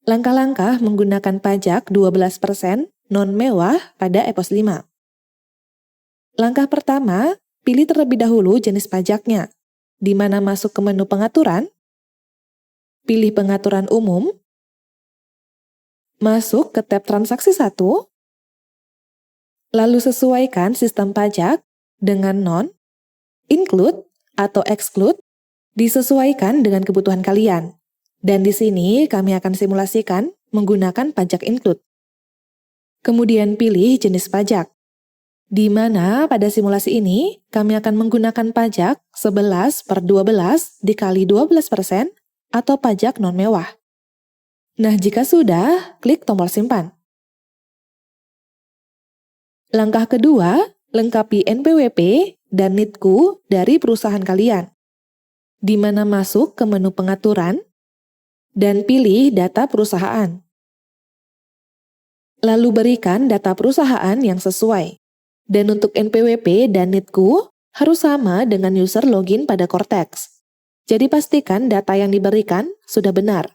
Langkah-langkah menggunakan pajak 12% non-mewah pada EPOS 5. Langkah pertama, pilih terlebih dahulu jenis pajaknya, di mana masuk ke menu pengaturan, pilih pengaturan umum, masuk ke tab transaksi 1, lalu sesuaikan sistem pajak dengan non, include, atau exclude, disesuaikan dengan kebutuhan kalian. Dan di sini kami akan simulasikan menggunakan pajak include. Kemudian pilih jenis pajak, di mana pada simulasi ini kami akan menggunakan pajak 11/12 dikali 12% atau pajak non-mewah. Nah, jika sudah, klik tombol simpan. Langkah kedua, lengkapi NPWP dan NITKU dari perusahaan kalian, di mana masuk ke menu pengaturan dan pilih data perusahaan. Lalu berikan data perusahaan yang sesuai. Dan untuk NPWP dan NITKU harus sama dengan user login pada Cortex. Jadi pastikan data yang diberikan sudah benar.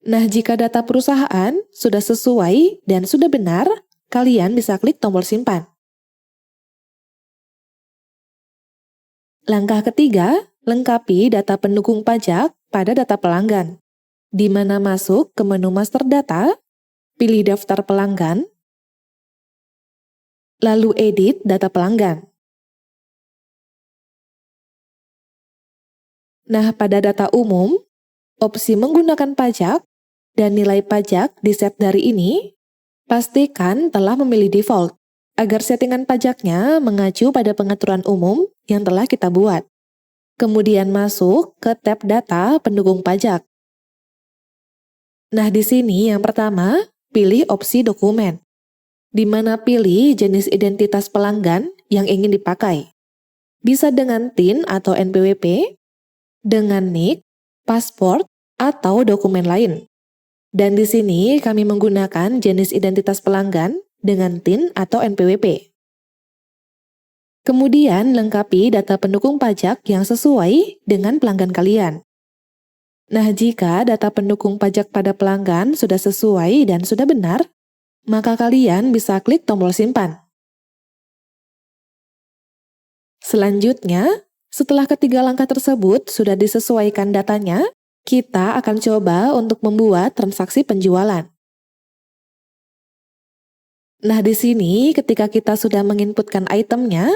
Nah, jika data perusahaan sudah sesuai dan sudah benar, kalian bisa klik tombol simpan. Langkah ketiga, lengkapi data pendukung pajak pada data pelanggan, di mana masuk ke menu master data, pilih daftar pelanggan, lalu edit data pelanggan. Nah, pada data umum, opsi menggunakan pajak dan nilai pajak di set dari ini, pastikan telah memilih default, agar settingan pajaknya mengacu pada pengaturan umum yang telah kita buat. Kemudian masuk ke tab data pendukung pajak. Nah, di sini yang pertama, pilih opsi dokumen, di mana pilih jenis identitas pelanggan yang ingin dipakai. Bisa dengan TIN atau NPWP, dengan NIK, paspor, atau dokumen lain. Dan di sini kami menggunakan jenis identitas pelanggan dengan TIN atau NPWP. Kemudian lengkapi data pendukung pajak yang sesuai dengan pelanggan kalian. Nah, jika data pendukung pajak pada pelanggan sudah sesuai dan sudah benar, maka kalian bisa klik tombol simpan. Selanjutnya, setelah ketiga langkah tersebut sudah disesuaikan datanya, kita akan coba untuk membuat transaksi penjualan. Nah, di sini ketika kita sudah menginputkan itemnya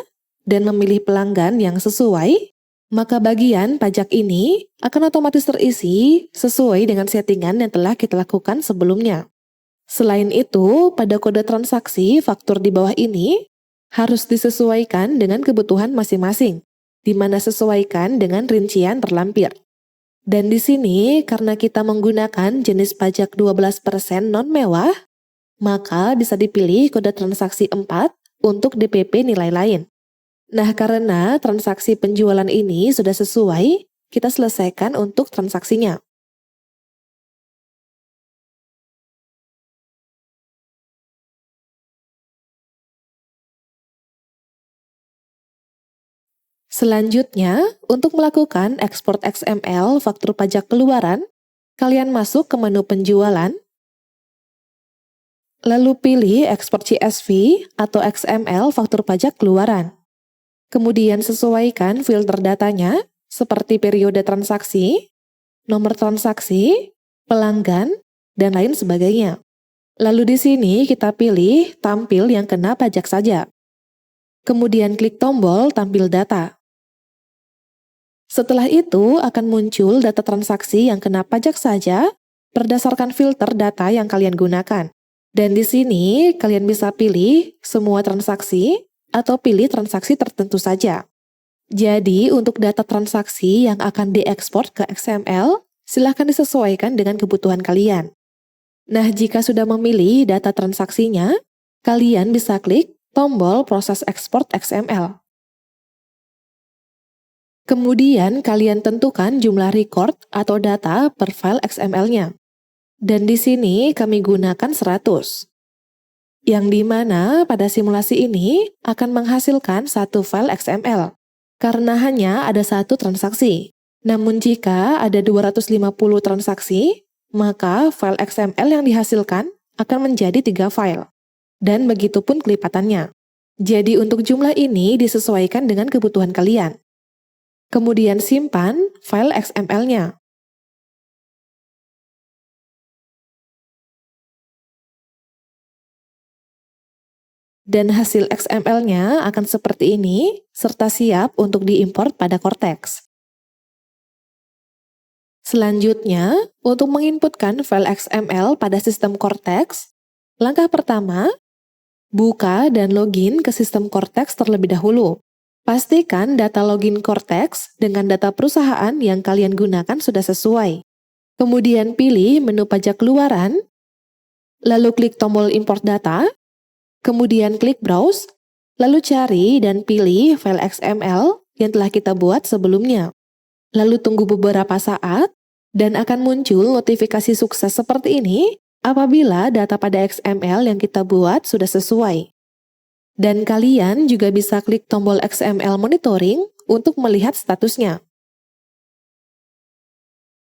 dan memilih pelanggan yang sesuai, maka bagian pajak ini akan otomatis terisi sesuai dengan settingan yang telah kita lakukan sebelumnya. Selain itu, pada kode transaksi faktur di bawah ini harus disesuaikan dengan kebutuhan masing-masing, di mana sesuaikan dengan rincian terlampir. Dan di sini, karena kita menggunakan jenis pajak 12% non-mewah, maka bisa dipilih kode transaksi 4 untuk DPP nilai lain. Nah, karena transaksi penjualan ini sudah sesuai, kita selesaikan untuk transaksinya. Selanjutnya, untuk melakukan ekspor XML faktur pajak keluaran, kalian masuk ke menu penjualan, lalu pilih ekspor CSV atau XML faktur pajak keluaran. Kemudian sesuaikan filter datanya seperti periode transaksi, nomor transaksi, pelanggan, dan lain sebagainya. Lalu di sini kita pilih tampil yang kena pajak saja. Kemudian klik tombol tampil data. Setelah itu akan muncul data transaksi yang kena pajak saja berdasarkan filter data yang kalian gunakan. Dan di sini kalian bisa pilih semua transaksi atau pilih transaksi tertentu saja. Jadi untuk data transaksi yang akan diekspor ke XML, silahkan disesuaikan dengan kebutuhan kalian. Nah, jika sudah memilih data transaksinya, kalian bisa klik tombol proses ekspor XML. Kemudian kalian tentukan jumlah record atau data per file XML-nya. Dan di sini kami gunakan 100. Yang dimana pada simulasi ini akan menghasilkan satu file XML. Karena hanya ada satu transaksi. Namun jika ada 250 transaksi, maka file XML yang dihasilkan akan menjadi 3 file. Dan begitupun kelipatannya. Jadi untuk jumlah ini disesuaikan dengan kebutuhan kalian. Kemudian simpan file XML-nya. Dan hasil XML-nya akan seperti ini, serta siap untuk diimport pada Cortex. Selanjutnya, untuk menginputkan file XML pada sistem Cortex, langkah pertama, buka dan login ke sistem Cortex terlebih dahulu. Pastikan data login Cortex dengan data perusahaan yang kalian gunakan sudah sesuai. Kemudian pilih menu pajak keluaran, lalu klik tombol import data, kemudian klik browse, lalu cari dan pilih file XML yang telah kita buat sebelumnya. Lalu tunggu beberapa saat, dan akan muncul notifikasi sukses seperti ini apabila data pada XML yang kita buat sudah sesuai. Dan kalian juga bisa klik tombol XML monitoring untuk melihat statusnya.